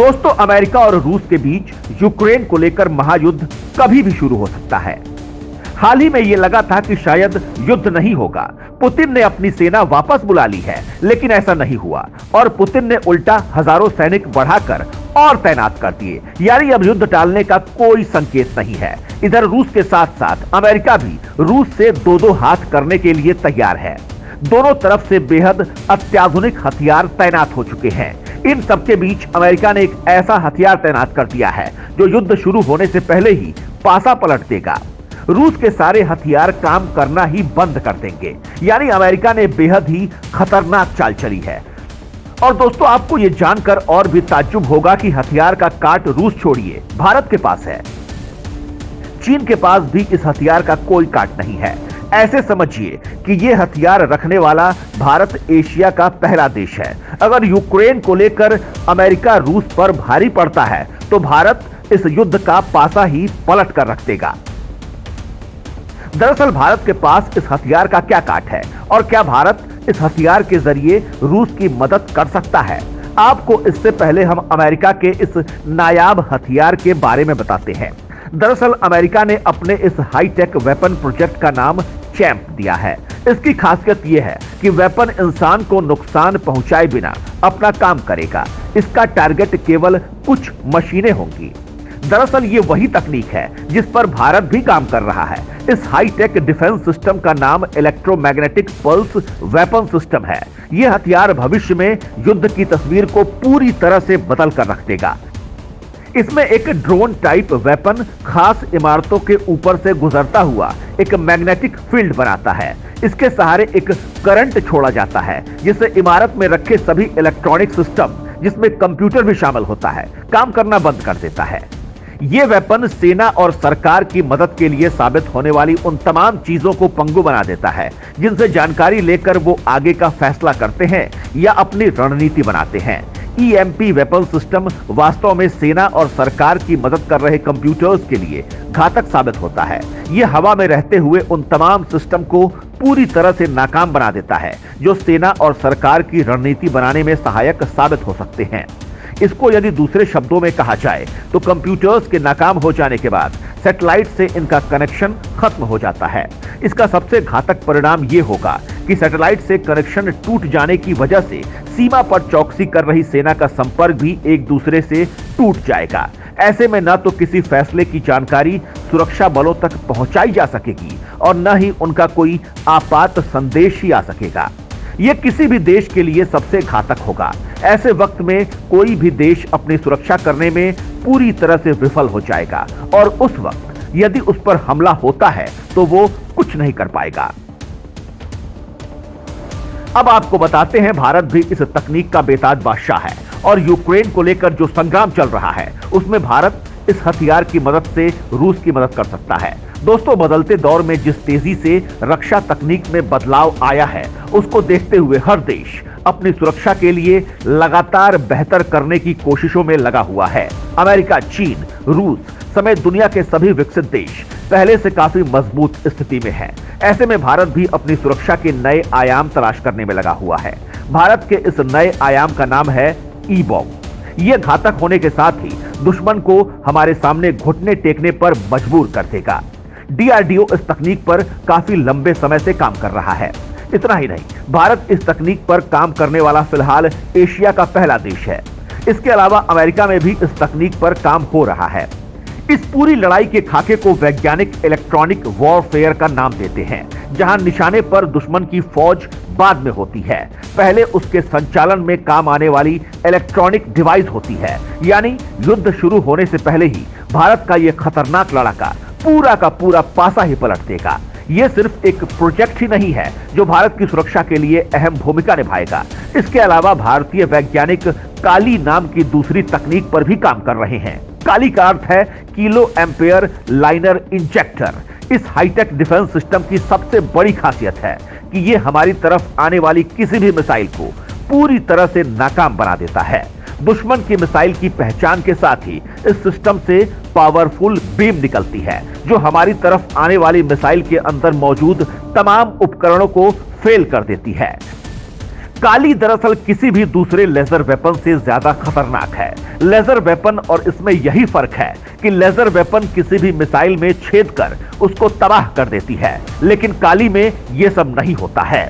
दोस्तों, अमेरिका और रूस के बीच यूक्रेन को लेकर महायुद्ध कभी भी शुरू हो सकता है। हाल ही में यह लगा था कि शायद युद्ध नहीं होगा। पुतिन ने अपनी सेना वापस बुला ली है, लेकिन ऐसा नहीं हुआ और पुतिन ने उल्टा हजारों सैनिक बढ़ाकर और तैनात कर दिए। यानी अब युद्ध टालने का कोई संकेत नहीं है। इधर रूस के साथ साथ अमेरिका भी रूस से दो दो हाथ करने के लिए तैयार है। दोनों तरफ से बेहद अत्याधुनिक हथियार तैनात हो चुके हैं। इन सबके बीच अमेरिका ने एक ऐसा हथियार तैनात कर दिया है जो युद्ध शुरू होने से पहले ही पासा पलट देगा। रूस के सारे हथियार काम करना ही बंद कर देंगे। यानी अमेरिका ने बेहद ही खतरनाक चाल चली है। और दोस्तों, आपको यह जानकर और भी ताज्जुब होगा कि हथियार का काट रूस छोड़िए, भारत के पास है। चीन के पास भी इस हथियार का कोई काट नहीं है। ऐसे समझिए कि यह हथियार रखने वाला भारत एशिया का पहला देश है। अगर यूक्रेन को लेकर अमेरिका रूस पर भारी पड़ता है तो भारत इस युद्ध का पासा ही पलट कर रख देगा। दरअसल भारत के पास इस हथियार का क्या काट है और क्या भारत इस हथियार के जरिए रूस की मदद कर सकता है? आपको इससे पहले हम अमेरिका के इस नायाब हथियार के बारे में बताते हैं। दरअसल अमेरिका ने अपने इस हाईटेक वेपन प्रोजेक्ट का नाम चैंप दिया है। इसकी खासियत यह है कि वेपन इंसान को नुकसान पहुंचाए बिना अपना काम करेगा। इसका टारगेट केवल कुछ मशीनें होंगी। दरअसल ये वही तकनीक है जिस पर भारत भी काम कर रहा है। इस हाईटेक डिफेंस सिस्टम का नाम इलेक्ट्रोमैग्नेटिक पल्स वेपन सिस्टम है। यह हथियार भविष्य में युद्ध की तस्वीर को पूरी तरह से बदल कर रख देगा। इसमें एक ड्रोन टाइप वेपन खास इमारतों के ऊपर से गुजरता हुआ एक मैग्नेटिक फील्ड बनाता है। इसके सहारे एक करंट छोड़ा जाता है जिससे इमारत में रखे सभी इलेक्ट्रॉनिक सिस्टम, जिसमें कंप्यूटर भी शामिल होता है, काम करना बंद कर देता है। यह वेपन सेना और सरकार की मदद के लिए साबित होने वाली उन तमाम चीजों को पंगु बना देता है जिनसे जानकारी लेकर वो आगे का फैसला करते हैं या अपनी रणनीति बनाते हैं। ईएमपी वेपन सिस्टम वास्तव में सेना और सरकार की मदद कर रहे कंप्यूटर्स के लिए घातक साबित होता है। यह हवा में रहते हुए उन तमाम सिस्टम को पूरी तरह से नाकाम बना देता है जो सेना और सरकार की रणनीति बनाने में सहायक साबित हो सकते हैं। इसको यदि दूसरे शब्दों में कहा जाए तो कंप्यूटर्स के नाकाम हो जाने के बाद सैटेलाइट से इनका कनेक्शन खत्म हो जाता है। इसका सबसे घातक परिणाम यह होगा कि सैटेलाइट से कनेक्शन टूट जाने की वजह से सीमा पर चौकसी कर रही सेना का संपर्क भी एक दूसरे से टूट जाएगा। ऐसे में न तो किसी फैसले की जानकारी सुरक्षा बलों तक पहुंचाई जा सकेगी और न ही उनका कोई आपात संदेश ही आ सकेगा। यह किसी भी देश के लिए सबसे घातक होगा। ऐसे वक्त में कोई भी देश अपनी सुरक्षा करने में पूरी तरह से विफल हो जाएगा और उस वक्त यदि उस पर हमला होता है तो वो कुछ नहीं कर पाएगा। अब आपको बताते हैं, भारत भी इस तकनीक का बेताज बादशाह है और यूक्रेन को लेकर जो संग्राम चल रहा है उसमें भारत इस हथियार की मदद से रूस की मदद कर सकता है। दोस्तों, बदलते दौर में जिस तेजी से रक्षा तकनीक में बदलाव आया है उसको देखते हुए हर देश अपनी सुरक्षा के लिए लगातार बेहतर करने की कोशिशों में लगा हुआ है। अमेरिका, चीन, रूस समेत दुनिया के सभी विकसित देश पहले से काफी मजबूत स्थिति में हैं। ऐसे में भारत भी अपनी सुरक्षा के नए आयाम तलाश करने में लगा हुआ है। भारत के इस नए आयाम का नाम है ई-बॉम्ब। यह घातक होने के साथ ही दुश्मन को हमारे सामने घुटने टेकने पर मजबूर कर देगा। डीआरडीओ इस तकनीक पर काफी लंबे समय से काम कर रहा है। इतना ही नहीं, भारत इस तकनीक पर काम करने वाला फिलहाल एशिया का पहला देश है। इसके अलावा अमेरिका में भी इस तकनीक पर काम हो रहा है। इस पूरी लड़ाई के खाके को वैज्ञानिक इलेक्ट्रॉनिक वॉरफेयर का नाम देते हैं, जहां निशाने पर दुश्मन की फौज बाद में होती है, पहले उसके संचालन में काम आने वाली इलेक्ट्रॉनिक डिवाइस होती है। यानी युद्ध शुरू होने से पहले ही भारत का यह खतरनाक लड़ाका पूरा का पूरा पासा ही पलट देगा। यह सिर्फ एक प्रोजेक्ट ही नहीं है जो भारत की सुरक्षा के लिए अहम भूमिका निभाएगा। इसके अलावा भारतीय वैज्ञानिक काली नाम की दूसरी तकनीक पर भी काम कर रहे हैं। काली का अर्थ है किलो एम्पेयर लाइनर इंजेक्टर। इस हाईटेक डिफेंस सिस्टम की सबसे बड़ी खासियत है कि यह हमारी तरफ आने वाली किसी भी मिसाइल को पूरी तरह से नाकाम बना देता है। दुश्मन की मिसाइल की पहचान के साथ ही इस सिस्टम से पावरफुल बीम निकलती है जो हमारी तरफ आने वाली मिसाइल के अंदर मौजूद तमाम उपकरणों को फेल कर देती है। काली दरअसल किसी भी दूसरे लेजर वेपन से ज्यादा खतरनाक है। लेजर वेपन और इसमें यही फर्क है कि लेजर वेपन किसी भी मिसाइल में छेद कर उसको तबाह कर देती है, लेकिन काली में यह सब नहीं होता है।